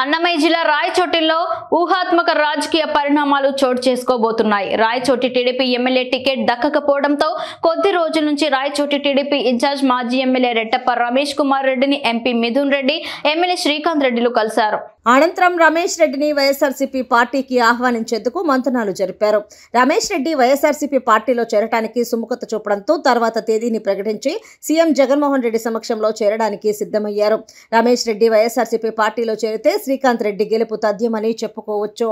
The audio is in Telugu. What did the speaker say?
అన్నమయ్య జిల్లా రాయచోటిలో ఊహాత్మక రాజకీయ పరిణామాలు చోటు చేసుకోబోతున్నాయి. రాయచోటి టీడీపీ ఎమ్మెల్యే టికెట్ దక్కకపోవడంతో కొద్ది రోజుల నుంచి రాయచోటి టీడీపీ ఇన్ఛార్జ్ మాజీ ఎమ్మెల్యే రెట్టప్ప రమేష్ కుమార్ రెడ్డిని ఎంపీ మిథున్ రెడ్డి, ఎమ్మెల్యే శ్రీకాంత్ రెడ్డిలు కలిశారు. అనంతరం రమేష్ రెడ్డిని వైఎస్ఆర్సీపీ పార్టీకి ఆహ్వానించేందుకు మంతనాలు జరిపారు. రమేష్ రెడ్డి వైఎస్ఆర్సీపీ పార్టీలో చేరడానికి సుముఖత చూపడంతో తర్వాత తేదీని ప్రకటించి సీఎం జగన్మోహన్ రెడ్డి సమక్షంలో చేరడానికి సిద్ధమయ్యారు. రమేష్ రెడ్డి వైఎస్ఆర్సీపీ పార్టీలో చేరితే శ్రీకాంత్ రెడ్డి గెలుపు తథ్యమని చెప్పుకోవచ్చు.